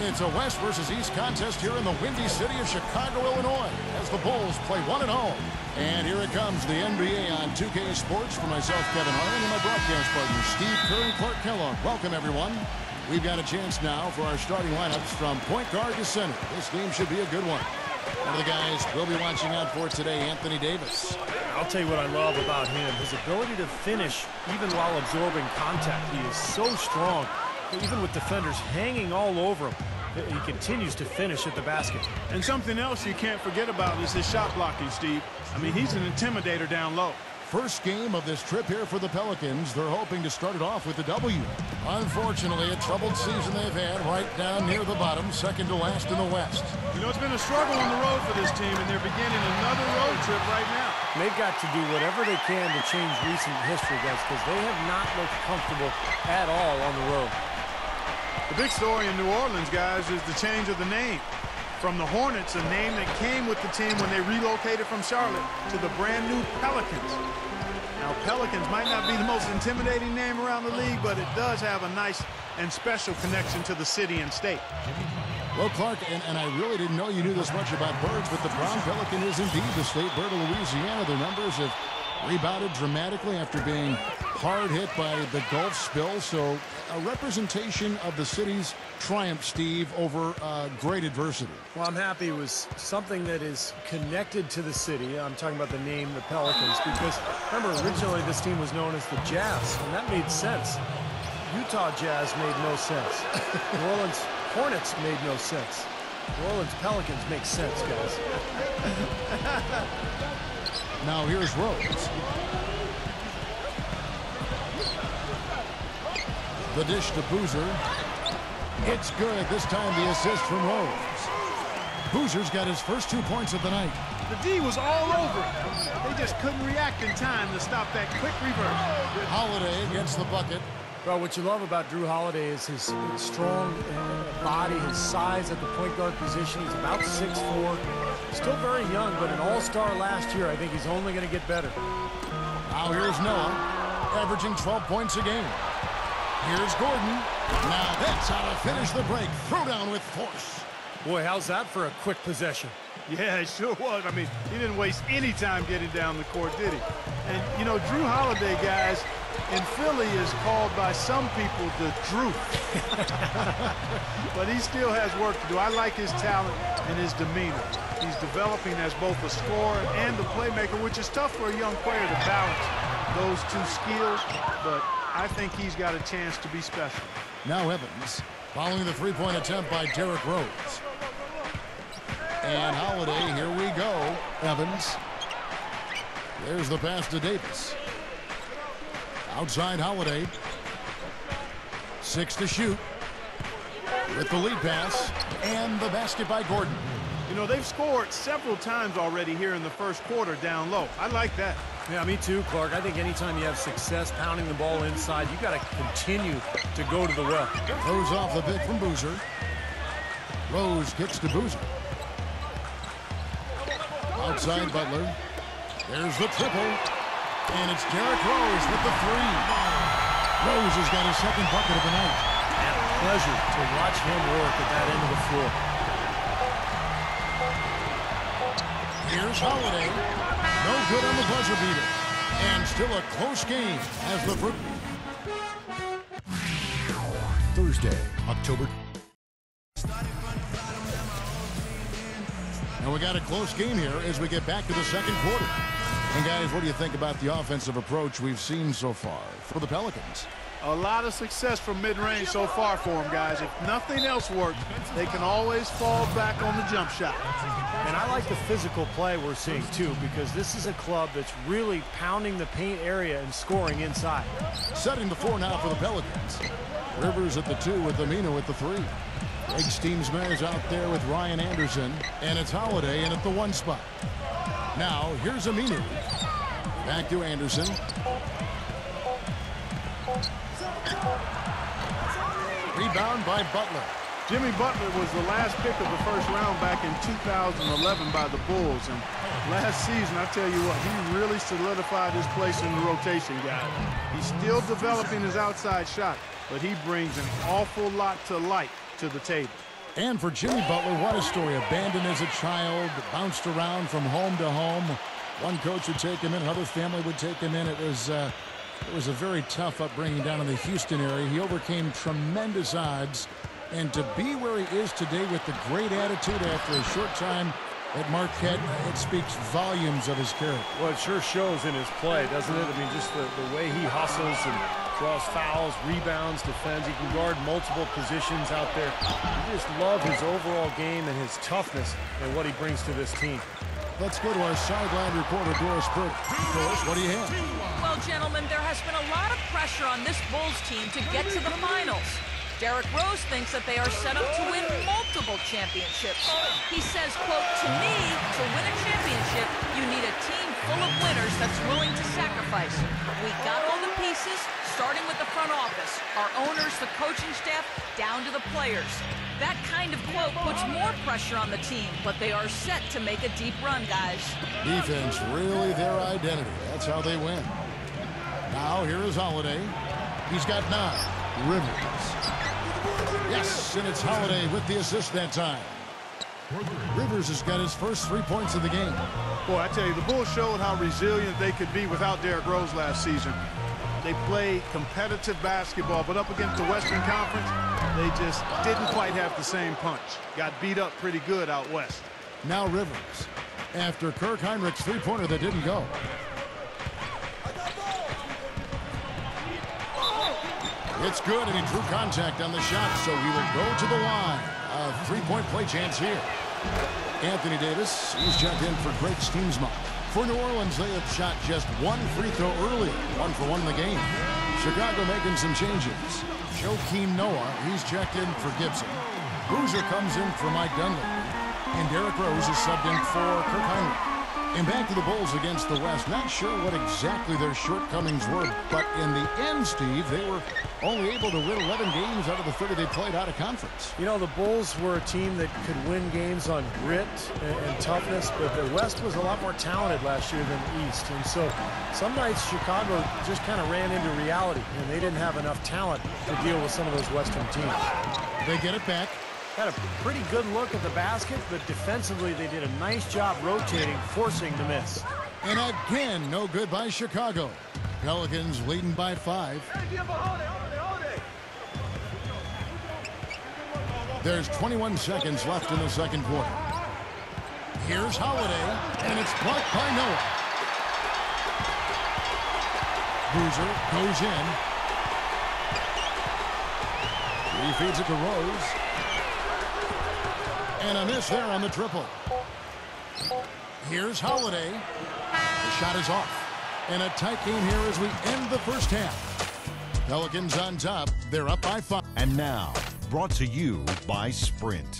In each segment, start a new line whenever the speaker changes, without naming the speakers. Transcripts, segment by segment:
It's a West versus East contest here in the windy city of Chicago, Illinois, as the Bulls play one at home. And here it comes, the NBA on 2K Sports for myself, Kevin Harlan, and my broadcast partners, Steve Kerr and Clark Kellogg. Welcome, everyone. We've got a chance now for our starting lineups from point guard to center. This game should be a good one. One of the guys we'll be watching out for today, Anthony Davis.
I'll tell you what I love about him, his ability to finish even while absorbing contact. He is so strong, even with defenders hanging all over him. He continues to finish at the basket.
And something else you can't forget about is his shot blocking, Steve. I mean, he's an intimidator down low.
First game of this trip here for the Pelicans. They're hoping to start it off with a W. Unfortunately, a troubled season they've had right down near the bottom, second to last in the West.
You know, it's been a struggle on the road for this team, and they're beginning another road trip right now.
They've got to do whatever they can to change recent history, guys, because they have not looked comfortable at all on the road.
The big story in New Orleans, guys, is the change of the name. From the Hornets, a name that came with the team when they relocated from Charlotte, to the brand new Pelicans. Now, Pelicans might not be the most intimidating name around the league, but it does have a nice and special connection to the city and state.
Well, Clark, and I really didn't know you knew this much about birds, but the brown pelican is indeed the state bird of Louisiana. Their numbers have rebounded dramatically after being hard hit by the Gulf spill. So a representation of the city's triumph, Steve, over great adversity.
Well, I'm happy it was something that is connected to the city. I'm talking about the name, the Pelicans, because remember, originally this team was known as the Jazz, and that made sense. Utah Jazz made no sense. New Orleans Hornets made no sense. New Orleans Pelicans make sense, guys.
Now here's Rose. The dish to Boozer. It's good. This time the assist from Rose. Boozer's got his first 2 points of the night.
The D was all over it. They just couldn't react in time to stop that quick reverse.
Holiday gets the bucket.
Well, what you love about Drew Holiday is his strong body, his size at the point guard position. He's about 6'4". Still very young, but an all-star last year. I think he's only going to get better.
Now here's Noah, averaging 12 points a game. Here's Gordon. Now that's how to finish the break. Throw down with force.
Boy, how's that for a quick possession?
Yeah, it sure was. I mean, he didn't waste any time getting down the court, did he? And, you know, Drew Holiday, guys, in Philly is called by some people the Drew. But he still has work to do. I like his talent and his demeanor. He's developing as both a scorer and a playmaker, which is tough for a young player to balance those two skills, but I think he's got a chance to be special.
Now Evans, following the three-point attempt by Derrick Rose. And Holiday, here we go. Evans. There's the pass to Davis. Outside Holiday. 6 to shoot. With the lead pass. And the basket by Gordon.
You know, they've scored several times already here in the first quarter down low. I like that.
Yeah, me too, Clark. I think anytime you have success pounding the ball inside, you got to continue to go to the well.
Throws off the pick from Boozer. Rose kicks to Boozer. Outside Butler. There's the triple. And it's Derrick Rose with the three. Rose has got his second bucket of the night.
And a pleasure to watch him work at that end of the floor.
Here's Holiday. No good on the buzzer beater. And still a close game as the Thursday, October. And we got a close game here as we get back to the second quarter. And guys, what do you think about the offensive approach we've seen so far for the Pelicans?
A lot of success from mid-range so far for them, guys. If nothing else works, they can always fall back on the jump shot.
And I like the physical play we're seeing, too, because this is a club that's really pounding the paint area and scoring inside.
Setting the floor now for the Pelicans. Rivers at the 2 with Aminu at the 3. Greg Steamsmare's out there with Ryan Anderson. And it's Holiday in at the 1 spot. Now, here's Aminu. Back to Anderson. Rebound by Butler.
Jimmy Butler was the last pick of the first round back in 2011 by the Bulls. And last season, I tell you what, he really solidified his place in the rotation, guys. He's still developing his outside shot, but he brings an awful lot to light to the table.
And for Jimmy Butler, what a story. Abandoned as a child, bounced around from home to home. One coach would take him in, another family would take him in. It was a very tough upbringing down in the Houston area. He overcame tremendous odds. And to be where he is today with the great attitude after a short time at Marquette, it speaks volumes of his character.
Well, it sure shows in his play, doesn't it? I mean, just the way he hustles and draws fouls, rebounds, defends. He can guard multiple positions out there. You just love his overall game and his toughness and what he brings to this team.
Let's go to our sideline reporter, Doris Burke. Doris, what do you have?
Well, gentlemen, there has been a lot of pressure on this Bulls team to get to the finals. Derrick Rose thinks that they are set up to win multiple championships. He says, quote, "To me, to win a championship, you need a team full of winners that's willing to sacrifice. We got all the pieces, starting with the front office, our owners, the coaching staff, down to the players." That kind of quote puts more pressure on the team, but they are set to make a deep run, guys.
Defense, really their identity. That's how they win. Now, here is Holiday. He's got 9. Rivers. Yes, and it's Holiday with the assist that time. Rivers has got his first 3 points of the game.
Boy, I tell you, the Bulls showed how resilient they could be without Derrick Rose last season. They played competitive basketball, but up against the Western Conference, they just didn't quite have the same punch. Got beat up pretty good out west.
Now Rivers. After Kirk Heinrich's three-pointer that didn't go. It's good, and he drew contact on the shot, so he will go to the line. A three-point play chance here. Anthony Davis, he's checked in for Greg Steensma. For New Orleans, they have shot just 1 free throw earlier, 1 for 1 in the game. Chicago making some changes. Joakim Noah, he's checked in for Gibson. Boozer comes in for Mike Dunleavy. And Derrick Rose is subbed in for Kirk Heinrich. And back to the Bulls against the West. Not sure what exactly their shortcomings were, but in the end, Steve, they were only able to win 11 games out of the 30 they played out of conference.
You know, the Bulls were a team that could win games on grit and toughness, but the West was a lot more talented last year than the East. And so some nights Chicago just kind of ran into reality, and they didn't have enough talent to deal with some of those Western teams.
They get it back.
Had a pretty good look at the basket, but defensively they did a nice job rotating, forcing the miss.
And again, no good by Chicago. Pelicans leading by 5. There's 21 seconds left in the second quarter. Here's Holiday, and it's blocked by Noah. Boozer goes in. He feeds it to Rose. And a miss there on the triple. Here's Holiday. The shot is off. And a tight game here as we end the first half. Pelicans on top. They're up by 5.
And now, brought to you by Sprint.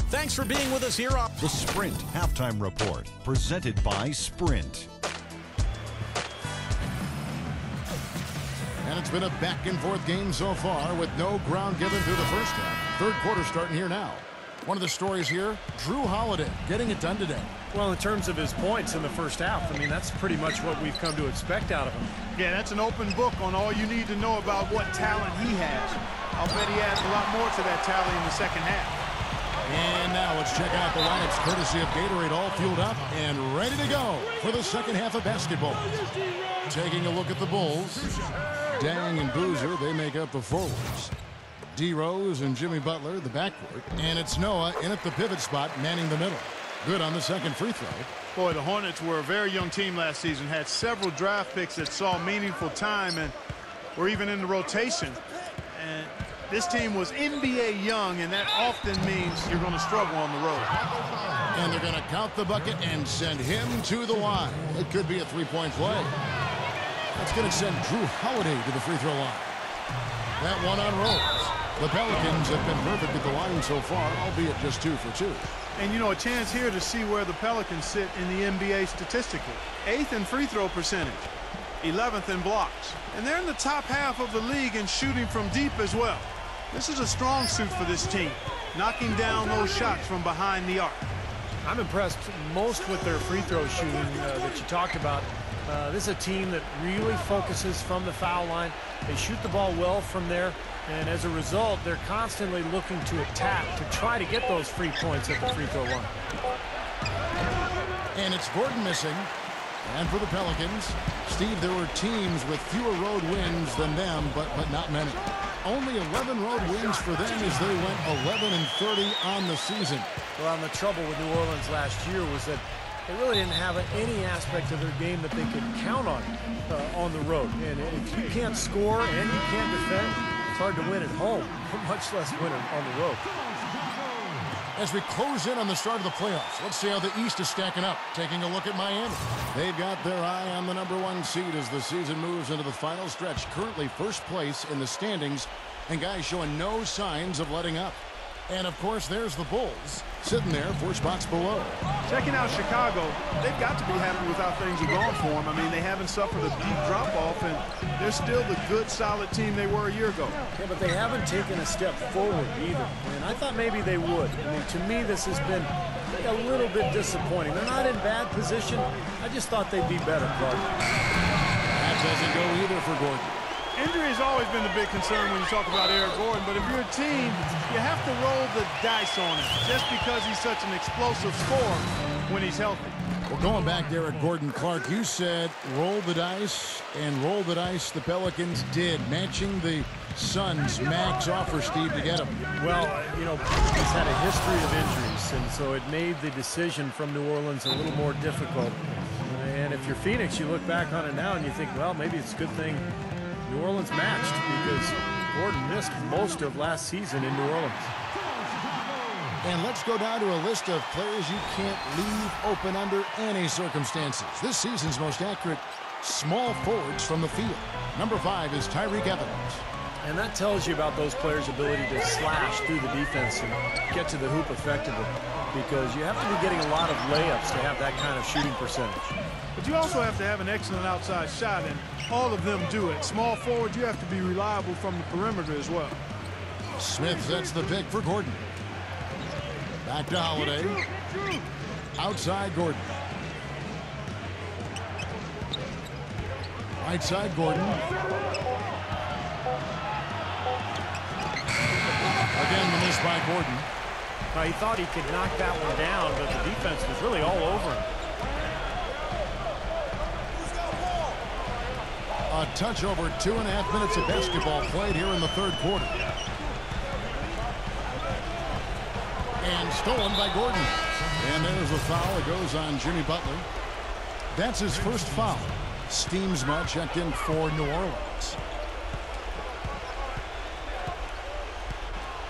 Thanks for being with us here on
The Sprint Halftime Report, presented by Sprint.
And it's been a back-and-forth game so far with no ground given through the first half. Third quarter starting here now. One of the stories here, Drew Holiday getting it done today.
Well, in terms of his points in the first half, I mean, that's pretty much what we've come to expect out of him.
Yeah, that's an open book on all you need to know about what talent he has. I'll bet he adds a lot more to that tally in the second half.
And now let's check out the lineups courtesy of Gatorade, all fueled up and ready to go for the second half of basketball. Taking a look at the Bulls. Dang and Boozer, they make up the forwards. D. Rose and Jimmy Butler, the backcourt. And it's Noah in at the pivot spot, manning the middle. Good on the second free throw.
Boy, the Hornets were a very young team last season, had several draft picks that saw meaningful time and were even in the rotation. And this team was NBA young, and that often means you're going to struggle on the road.
And they're going to count the bucket and send him to the line. It could be a three-point play. That's going to send Drew Holiday to the free throw line. That one on Rose. The Pelicans have been perfect at the line so far, albeit just 2 for 2.
And, you know, a chance here to see where the Pelicans sit in the NBA statistically. 8th in free throw percentage, 11th in blocks. And they're in the top half of the league in shooting from deep as well. This is a strong suit for this team, knocking down those shots from behind the arc.
I'm impressed most with their free throw shooting that you talked about. This is a team that really focuses from the foul line. They shoot the ball well from there, and as a result, they're constantly looking to attack to try to get those free points at the free throw line.
And it's Gordon missing. And for the Pelicans, Steve, there were teams with fewer road wins than them, but not many. Only 11 road wins for them as they went 11-30 on the season.
Well, and the trouble with New Orleans last year was that they really didn't have any aspect of their game that they could count on the road. And if you can't score and you can't defend, it's hard to win at home, much less win on the road.
As we close in on the start of the playoffs, let's see how the East is stacking up. Taking a look at Miami. They've got their eye on the #1 seed as the season moves into the final stretch. Currently first place in the standings, and guys showing no signs of letting up. And, of course, there's the Bulls sitting there 4 spots below.
Checking out Chicago, they've got to be happy with how things have gone for them. I mean, they haven't suffered a deep drop-off, and they're still the good, solid team they were a year ago.
Yeah, but they haven't taken a step forward either. And I thought maybe they would. I mean, to me, this has been a little bit disappointing. They're not in bad position. I just thought they'd be better, Clark.
That doesn't go either for Gordon.
Injury has always been the big concern when you talk about Eric Gordon, but if you're a team, you have to roll the dice on him just because he's such an explosive scorer when he's healthy.
Well, going back to Eric Gordon, Clark, you said roll the dice, and roll the dice the Pelicans did, matching the Suns' max offer, Steve, to get him.
Well, you know, he's had a history of injuries, and so it made the decision from New Orleans a little more difficult. And if you're Phoenix, you look back on it now and you think, well, maybe it's a good thing New Orleans matched, because Gordon missed most of last season in New Orleans.
And let's go down to a list of players you can't leave open under any circumstances. This season's most accurate small forwards from the field. Number 5 is Tyreke Evans.
And that tells you about those players' ability to slash through the defense and get to the hoop effectively, because you have to be getting a lot of layups to have that kind of shooting percentage.
But you also have to have an excellent outside shot, and all of them do it. Small forward, you have to be reliable from the perimeter as well.
Smith sets the pick for Gordon. Back to Holiday. Outside Gordon. Right side Gordon. Again, the miss by Gordon.
He thought he could knock that one down, but the defense was really all over him.
A touch over 2.5 minutes of basketball played here in the third quarter. And stolen by Gordon. And there's a foul. It goes on Jimmy Butler. That's his first foul. Steamsma checked in for New Orleans.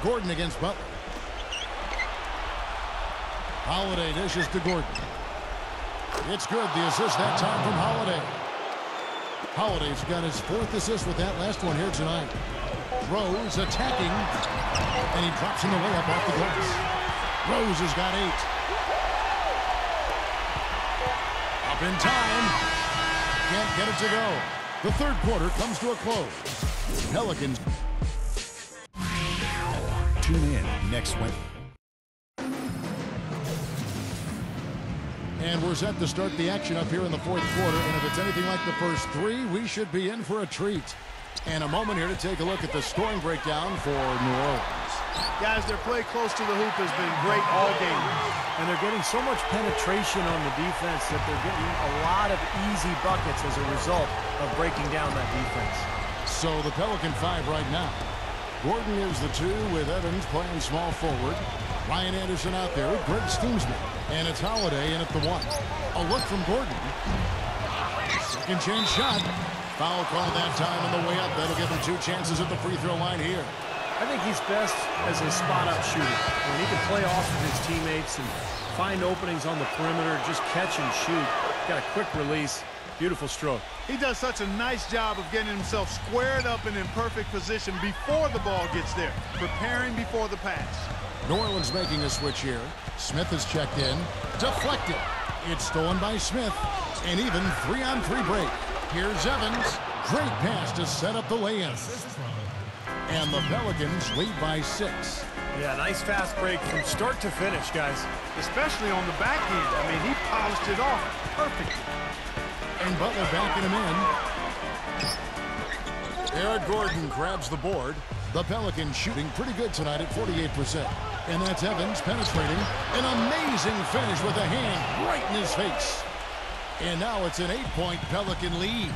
Gordon against Butler. Holiday dishes to Gordon. It's good. The assist that time from Holiday. Holiday's got his 4th assist with that last one here tonight. Rose attacking, and he drops in the layup off the glass. Rose has got 8. Up in time. Can't get it to go. The third quarter comes to a close. Pelicans.
Tune in next Wednesday.
And we're set to start the action up here in the fourth quarter. And if it's anything like the first 3, we should be in for a treat. And a moment here to take a look at the scoring breakdown for New Orleans.
Guys, their play close to the hoop has been great all game.
And they're getting so much penetration on the defense that they're getting a lot of easy buckets as a result of breaking down that defense.
So the Pelican 5 right now. Gordon is the 2 with Evans playing small forward. Ryan Anderson out there with Greg Steamsma. And it's Holiday in at the 1. A look from Gordon. Second chance shot. Foul call that time on the way up. That'll give him 2 chances at the free throw line here.
I think he's best as a spot-up shooter. When he can play off of his teammates and find openings on the perimeter, just catch and shoot. Got a quick release. Beautiful stroke.
He does such a nice job of getting himself squared up and in perfect position before the ball gets there, preparing before the pass.
New Orleans making a switch here. Smith has checked in. Deflected. It's stolen by Smith. And even 3-on-3 break. Here's Evans. Great pass to set up the lay-in. And the Pelicans lead by 6.
Yeah, nice fast break from start to finish, guys.
Especially on the back end. I mean, he polished it off perfectly.
And Butler backing him in. Eric Gordon grabs the board. The Pelicans shooting pretty good tonight at 48%. And that's Evans penetrating. An amazing finish with a hand right in his face. And now it's an 8-point Pelican lead.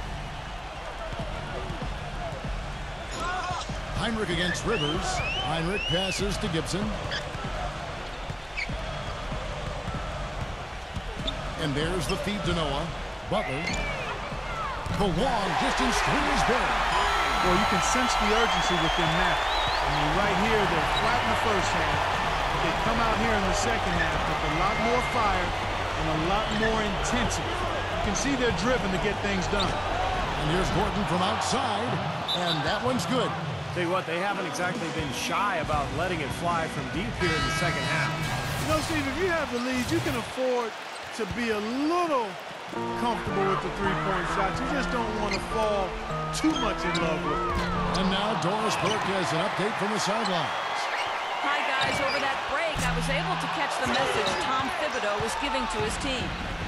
Heinrich against Rivers. Heinrich passes to Gibson. And there's the feed to Noah. Butler. The long distance three is good.
Well, you can sense the urgency within that. I mean, right here, they're flat in the first half. But they come out here in the second half with a lot more fire and a lot more intensity. You can see they're driven to get things done.
And here's Gordon from outside. And that one's good.
Tell you what, they haven't exactly been shy about letting it fly from deep here in the second half.
You know, Steve, if you have the lead, you can afford to be a little comfortable with the three-point shots. You just don't want to fall too much in love with it.
And now Doris Burke has an update from the sidelines.
Hi, guys. Over that break, I was able to catch the message Tom Thibodeau was giving to his team.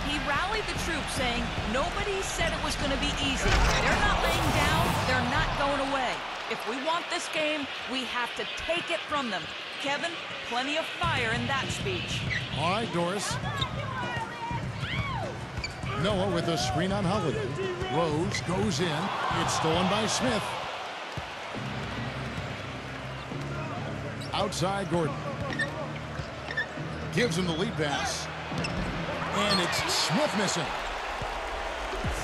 He rallied the troops saying nobody said it was going to be easy. They're not laying down. They're not going away. If we want this game, we have to take it from them. Kevin, plenty of fire in that speech.
All right, Doris. Noah with a screen on Holiday. Rose goes in. It's stolen by Smith. Outside Gordon. Gives him the lead pass. And it's Smith missing.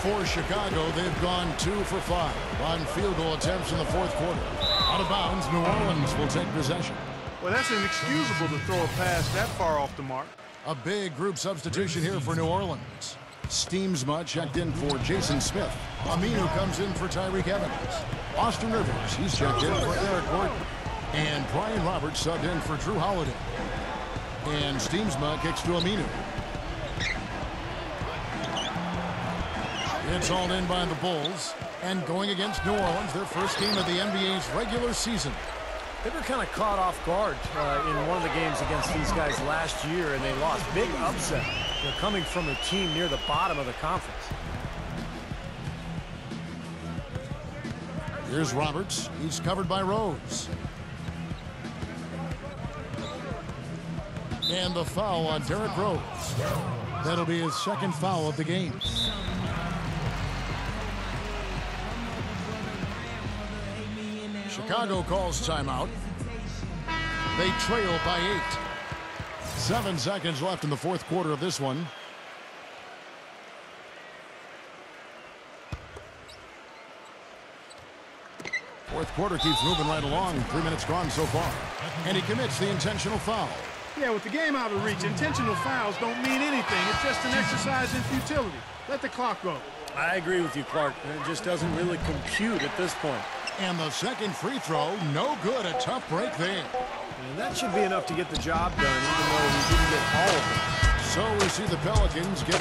For Chicago, they've gone 2 for 5 on field goal attempts in the fourth quarter. Out of bounds, New Orleans will take possession.
Well, that's inexcusable to throw a pass that far off the mark.
A big group substitution here for New Orleans. Steamsma checked in for Jason Smith. Aminu comes in for Tyreek Evans. Austin Rivers, he's checked in for Eric Gordon. And Brian Roberts subbed in for Drew Holiday. And Steamsma kicks to Aminu. It's all in by the Bulls. And going against New Orleans, their first game of the NBA's regular season.
They were kind of caught off guard in one of the games against these guys last year, and they lost. Big upset. They're coming from a team near the bottom of the conference.
Here's Roberts. He's covered by Rose. And the foul on Derrick Rose. That'll be his second foul of the game. Chicago calls timeout. They trail by 8. 7 seconds left in the fourth quarter of this one. Fourth quarter keeps moving right along. 3 minutes gone so far. And he commits the intentional foul.
Yeah, with the game out of reach, intentional fouls don't mean anything. It's just an exercise in futility. Let the clock go.
I agree with you, Clark. It just doesn't really compute at this point.
And the second free throw, no good. A tough break there.
And that should be enough to get the job done, even though he didn't get all of it.
So we see the Pelicans get